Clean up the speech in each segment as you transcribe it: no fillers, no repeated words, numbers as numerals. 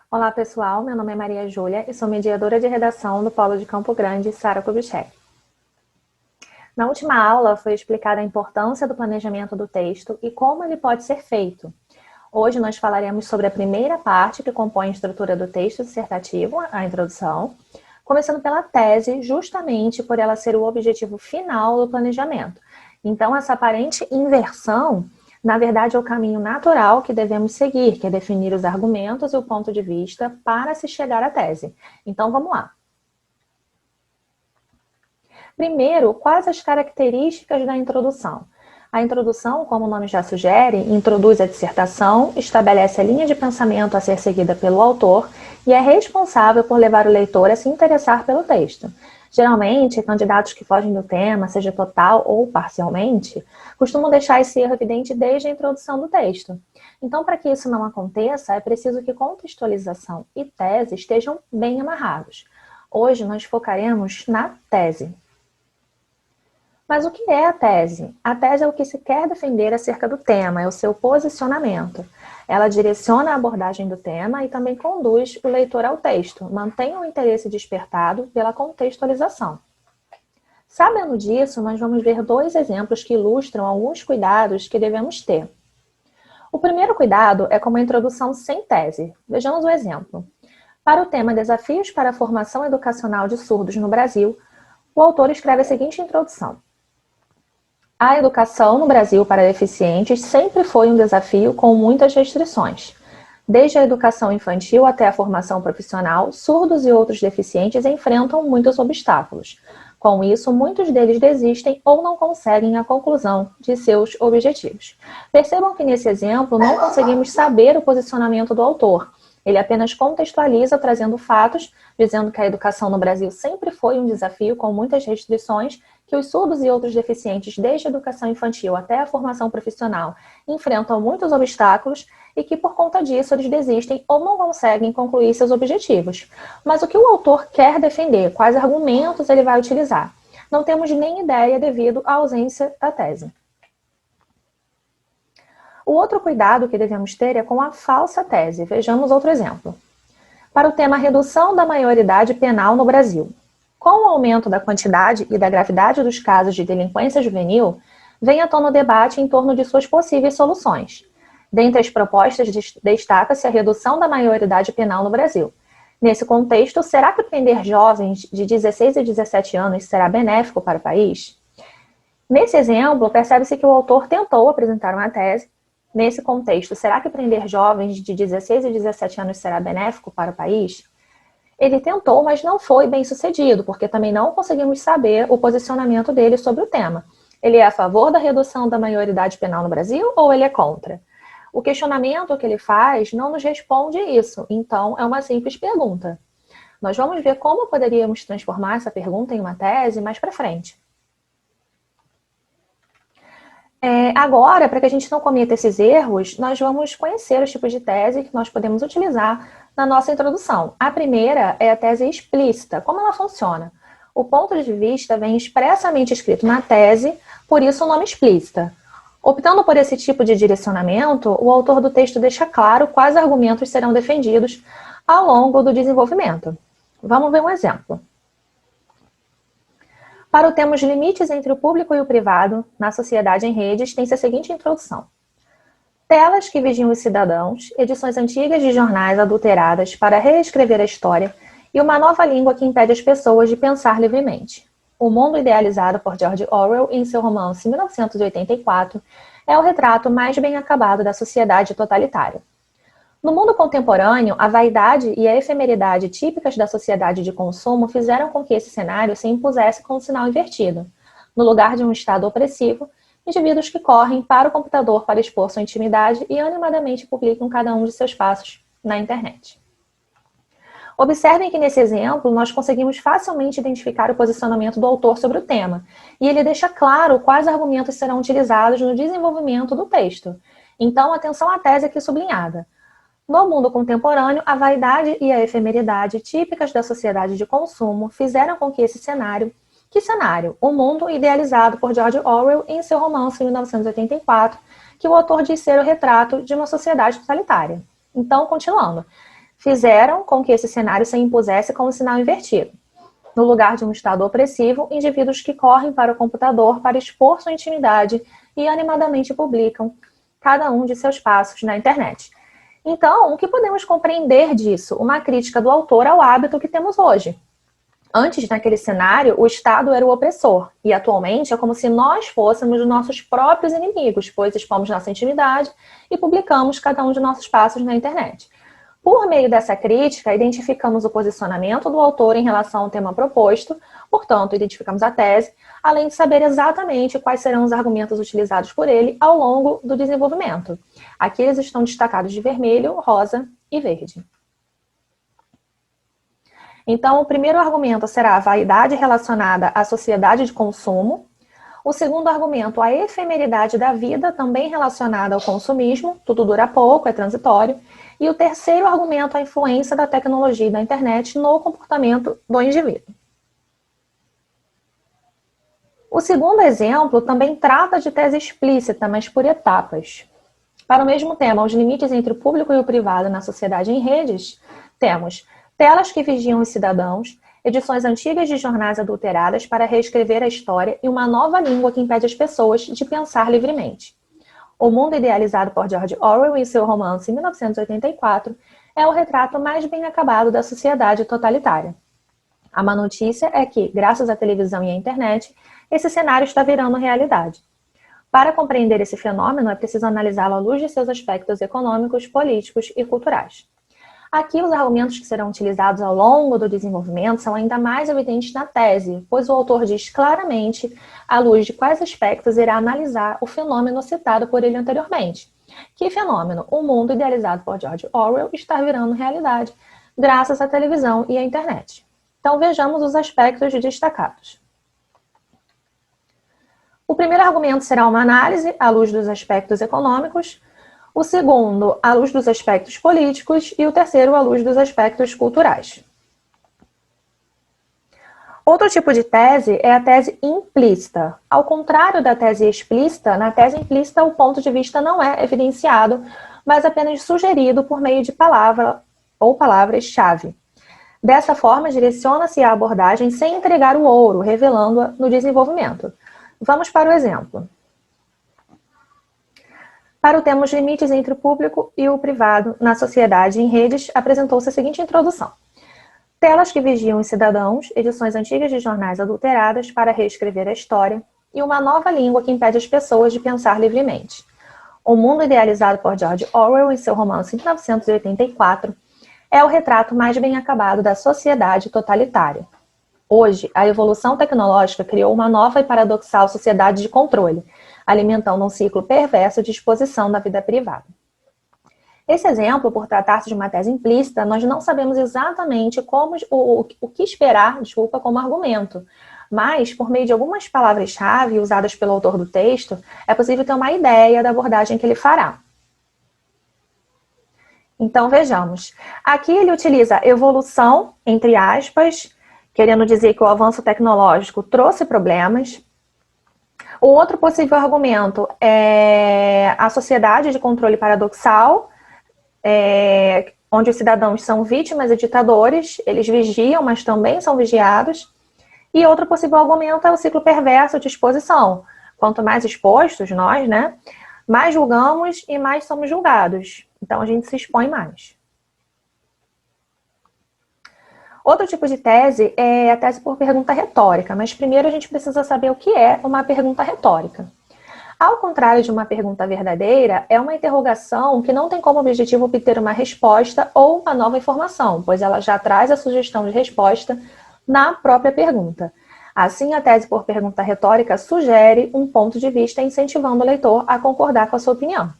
Olá, pessoal. Meu nome é Maria Júlia e sou mediadora de redação do Polo de Campo Grande, Sara Kubitschek. Na última aula foi explicada a importância do planejamento do texto e como ele pode ser feito. Hoje nós falaremos sobre a primeira parte que compõe a estrutura do texto dissertativo, a introdução, começando pela tese, justamente por ela ser o objetivo final do planejamento. Então, essa aparente inversão, na verdade, é o caminho natural que devemos seguir, que é definir os argumentos e o ponto de vista para se chegar à tese. Então, vamos lá. Primeiro, quais as características da introdução? A introdução, como o nome já sugere, introduz a dissertação, estabelece a linha de pensamento a ser seguida pelo autor e é responsável por levar o leitor a se interessar pelo texto. Geralmente, candidatos que fogem do tema, seja total ou parcialmente, costumam deixar esse erro evidente desde a introdução do texto. Então, para que isso não aconteça, é preciso que contextualização e tese estejam bem amarrados. Hoje nós focaremos na tese. Mas o que é a tese? A tese é o que se quer defender acerca do tema, é o seu posicionamento. Ela direciona a abordagem do tema e também conduz o leitor ao texto, mantém o interesse despertado pela contextualização. Sabendo disso, nós vamos ver dois exemplos que ilustram alguns cuidados que devemos ter. O primeiro cuidado é com uma introdução sem tese. Vejamos o exemplo. Para o tema Desafios para a Formação Educacional de Surdos no Brasil, o autor escreve a seguinte introdução. A educação no Brasil para deficientes sempre foi um desafio com muitas restrições. Desde a educação infantil até a formação profissional, surdos e outros deficientes enfrentam muitos obstáculos. Com isso, muitos deles desistem ou não conseguem a conclusão de seus objetivos. Percebam que nesse exemplo não conseguimos saber o posicionamento do autor. Ele apenas contextualiza, trazendo fatos, dizendo que a educação no Brasil sempre foi um desafio com muitas restrições, que os surdos e outros deficientes, desde a educação infantil até a formação profissional, enfrentam muitos obstáculos e que, por conta disso, eles desistem ou não conseguem concluir seus objetivos. Mas o que o autor quer defender? Quais argumentos ele vai utilizar? Não temos nem ideia devido à ausência da tese. O outro cuidado que devemos ter é com a falsa tese. Vejamos outro exemplo. Para o tema redução da maioridade penal no Brasil. Com o aumento da quantidade e da gravidade dos casos de delinquência juvenil, vem à tona o debate em torno de suas possíveis soluções. Dentre as propostas, destaca-se a redução da maioridade penal no Brasil. Nesse contexto, será que prender jovens de 16 e 17 anos será benéfico para o país? Nesse exemplo, percebe-se que o autor tentou apresentar uma tese. Nesse contexto, será que prender jovens de 16 e 17 anos será benéfico para o país? Ele tentou, mas não foi bem sucedido, porque também não conseguimos saber o posicionamento dele sobre o tema. Ele é a favor da redução da maioridade penal no Brasil ou ele é contra? O questionamento que ele faz não nos responde isso, então é uma simples pergunta. Nós vamos ver como poderíamos transformar essa pergunta em uma tese mais para frente. Agora, para que a gente não cometa esses erros, nós vamos conhecer os tipos de tese que nós podemos utilizar na nossa introdução. A primeira é a tese explícita. Como ela funciona? O ponto de vista vem expressamente escrito na tese, por isso o nome explícita. Optando por esse tipo de direcionamento, o autor do texto deixa claro quais argumentos serão defendidos ao longo do desenvolvimento. Vamos ver um exemplo. Para o tema Os limites entre o público e o privado na sociedade em redes, tem-se a seguinte introdução. Telas que vigiam os cidadãos, edições antigas de jornais adulteradas para reescrever a história e uma nova língua que impede as pessoas de pensar livremente. O mundo idealizado por George Orwell em seu romance 1984 é o retrato mais bem acabado da sociedade totalitária. No mundo contemporâneo, a vaidade e a efemeridade típicas da sociedade de consumo fizeram com que esse cenário se impusesse com um sinal invertido. No lugar de um estado opressivo, indivíduos que correm para o computador para expor sua intimidade e animadamente publicam cada um de seus passos na internet. Observem que nesse exemplo nós conseguimos facilmente identificar o posicionamento do autor sobre o tema, e ele deixa claro quais argumentos serão utilizados no desenvolvimento do texto. Então, atenção à tese aqui sublinhada. No mundo contemporâneo, a vaidade e a efemeridade típicas da sociedade de consumo fizeram com que esse cenário... Que cenário? O mundo idealizado por George Orwell em seu romance 1984, que o autor diz ser o retrato de uma sociedade totalitária. Então, continuando. fizeram com que esse cenário se impusesse como sinal invertido. No lugar de um estado opressivo, indivíduos que correm para o computador para expor sua intimidade e animadamente publicam cada um de seus passos na internet. Então, o que podemos compreender disso? Uma crítica do autor ao hábito que temos hoje. Antes, naquele cenário, o Estado era o opressor, e atualmente é como se nós fôssemos os nossos próprios inimigos, pois expomos nossa intimidade e publicamos cada um de nossos passos na internet. Por meio dessa crítica, identificamos o posicionamento do autor em relação ao tema proposto, portanto, identificamos a tese, além de saber exatamente quais serão os argumentos utilizados por ele ao longo do desenvolvimento. Aqui eles estão destacados de vermelho, rosa e verde. Então, o primeiro argumento será a vaidade relacionada à sociedade de consumo. O segundo argumento, a efemeridade da vida, também relacionada ao consumismo, tudo dura pouco, é transitório. E o terceiro argumento, a influência da tecnologia e da internet no comportamento do indivíduo. O segundo exemplo também trata de tese explícita, mas por etapas. Para o mesmo tema, os limites entre o público e o privado na sociedade em redes, temos telas que vigiam os cidadãos, edições antigas de jornais adulteradas para reescrever a história e uma nova língua que impede as pessoas de pensar livremente. O mundo idealizado por George Orwell em seu romance em 1984 é o retrato mais bem acabado da sociedade totalitária. A má notícia é que, graças à televisão e à internet, esse cenário está virando realidade. Para compreender esse fenômeno, é preciso analisá-lo à luz de seus aspectos econômicos, políticos e culturais. Aqui, os argumentos que serão utilizados ao longo do desenvolvimento são ainda mais evidentes na tese, pois o autor diz claramente à luz de quais aspectos irá analisar o fenômeno citado por ele anteriormente. Que fenômeno? O mundo idealizado por George Orwell está virando realidade, graças à televisão e à internet. Então, vejamos os aspectos destacados. O primeiro argumento será uma análise à luz dos aspectos econômicos, o segundo, à luz dos aspectos políticos, e o terceiro, à luz dos aspectos culturais. Outro tipo de tese é a tese implícita. Ao contrário da tese explícita, na tese implícita o ponto de vista não é evidenciado, mas apenas sugerido por meio de palavra ou palavras-chave. Dessa forma, direciona-se a abordagem sem entregar o ouro, revelando-a no desenvolvimento. Vamos para o exemplo. Para o tema os limites entre o público e o privado na sociedade em redes, apresentou-se a seguinte introdução. Telas que vigiam os cidadãos, edições antigas de jornais adulteradas para reescrever a história e uma nova língua que impede as pessoas de pensar livremente. O mundo idealizado por George Orwell em seu romance em 1984 é o retrato mais bem acabado da sociedade totalitária. Hoje, a evolução tecnológica criou uma nova e paradoxal sociedade de controle, alimentando um ciclo perverso de exposição da vida privada. Esse exemplo, por tratar-se de uma tese implícita, nós não sabemos exatamente o que esperar, como argumento, mas, por meio de algumas palavras-chave usadas pelo autor do texto, é possível ter uma ideia da abordagem que ele fará. Então, vejamos. Aqui ele utiliza evolução, entre aspas, querendo dizer que o avanço tecnológico trouxe problemas. O outro possível argumento é a sociedade de controle paradoxal, onde os cidadãos são vítimas e ditadores, eles vigiam, mas também são vigiados. E outro possível argumento é o ciclo perverso de exposição. Quanto mais expostos nós, mais julgamos e mais somos julgados. Então, a gente se expõe mais. Outro tipo de tese é a tese por pergunta retórica, mas primeiro a gente precisa saber o que é uma pergunta retórica. Ao contrário de uma pergunta verdadeira, é uma interrogação que não tem como objetivo obter uma resposta ou uma nova informação, pois ela já traz a sugestão de resposta na própria pergunta. Assim, a tese por pergunta retórica sugere um ponto de vista incentivando o leitor a concordar com a sua opinião.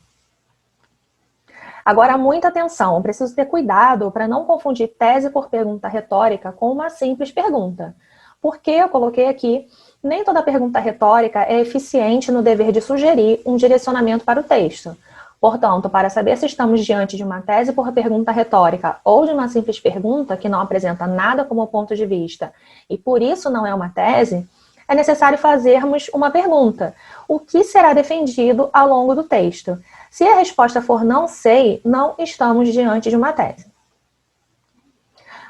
Agora, muita atenção, preciso ter cuidado para não confundir tese por pergunta retórica com uma simples pergunta. Porque eu coloquei aqui, nem toda pergunta retórica é eficiente no dever de sugerir um direcionamento para o texto. Portanto, para saber se estamos diante de uma tese por pergunta retórica ou de uma simples pergunta que não apresenta nada como ponto de vista e por isso não é uma tese, é necessário fazermos uma pergunta. O que será defendido ao longo do texto? Se a resposta for não sei, não estamos diante de uma tese.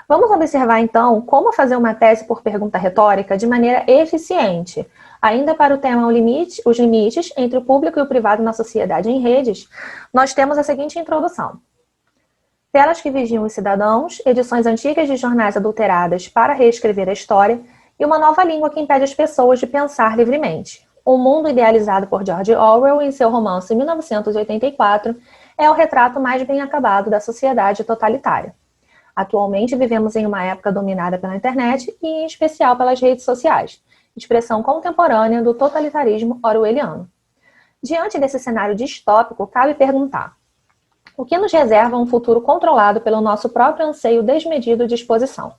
Vamos observar, então, como fazer uma tese por pergunta retórica de maneira eficiente. Ainda para o tema os limites entre o público e o privado na sociedade em redes, nós temos a seguinte introdução. Telas que vigiam os cidadãos, edições antigas de jornais adulteradas para reescrever a história e uma nova língua que impede as pessoas de pensar livremente. O mundo idealizado por George Orwell em seu romance 1984 é o retrato mais bem acabado da sociedade totalitária. Atualmente vivemos em uma época dominada pela internet e em especial pelas redes sociais, expressão contemporânea do totalitarismo orwelliano. Diante desse cenário distópico, cabe perguntar: o que nos reserva um futuro controlado pelo nosso próprio anseio desmedido de exposição?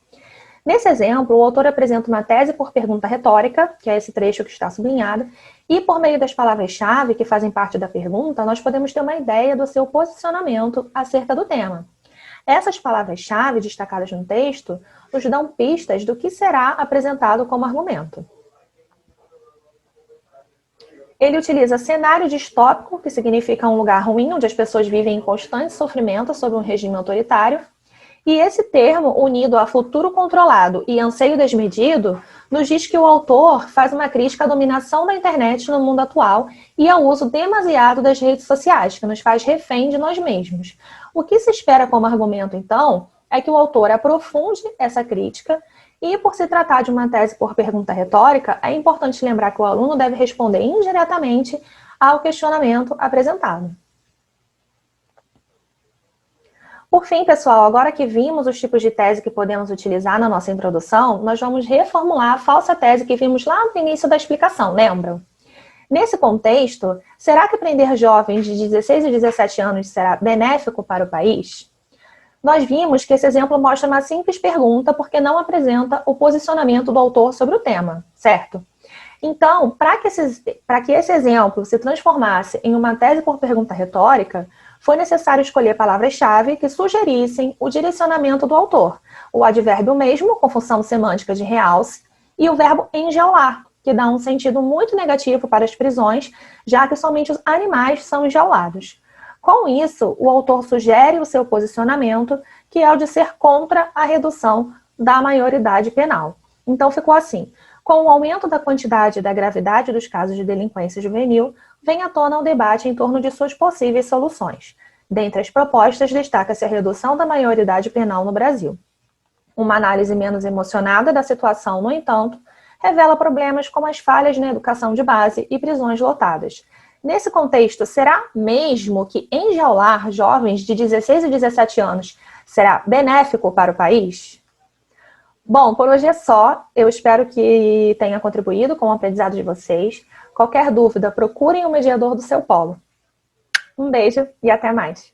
Nesse exemplo, o autor apresenta uma tese por pergunta retórica, que é esse trecho que está sublinhado, e por meio das palavras-chave que fazem parte da pergunta, nós podemos ter uma ideia do seu posicionamento acerca do tema. Essas palavras-chave destacadas no texto nos dão pistas do que será apresentado como argumento. Ele utiliza cenário distópico, que significa um lugar ruim, onde as pessoas vivem em constante sofrimento sob um regime autoritário. E esse termo, unido a futuro controlado e anseio desmedido, nos diz que o autor faz uma crítica à dominação da internet no mundo atual e ao uso demasiado das redes sociais, que nos faz refém de nós mesmos. O que se espera como argumento, então, é que o autor aprofunde essa crítica e, por se tratar de uma tese por pergunta retórica, é importante lembrar que o aluno deve responder indiretamente ao questionamento apresentado. Por fim, pessoal, agora que vimos os tipos de tese que podemos utilizar na nossa introdução, nós vamos reformular a falsa tese que vimos lá no início da explicação, lembram? Nesse contexto, será que prender jovens de 16 e 17 anos será benéfico para o país? Nós vimos que esse exemplo mostra uma simples pergunta porque não apresenta o posicionamento do autor sobre o tema, certo? Então, para que esse exemplo se transformasse em uma tese por pergunta retórica, foi necessário escolher palavras-chave que sugerissem o direcionamento do autor, o advérbio mesmo, com função semântica de realce, e o verbo enjaular, que dá um sentido muito negativo para as prisões, já que somente os animais são enjaulados. Com isso, o autor sugere o seu posicionamento, que é o de ser contra a redução da maioridade penal. Então ficou assim: com o aumento da quantidade e da gravidade dos casos de delinquência juvenil, vem à tona o debate em torno de suas possíveis soluções. Dentre as propostas, destaca-se a redução da maioridade penal no Brasil. Uma análise menos emocionada da situação, no entanto, revela problemas como as falhas na educação de base e prisões lotadas. Nesse contexto, será mesmo que enjaular jovens de 16 e 17 anos será benéfico para o país? Bom, por hoje é só. Eu espero que tenha contribuído com o aprendizado de vocês. Qualquer dúvida, procurem o mediador do seu polo. Um beijo e até mais.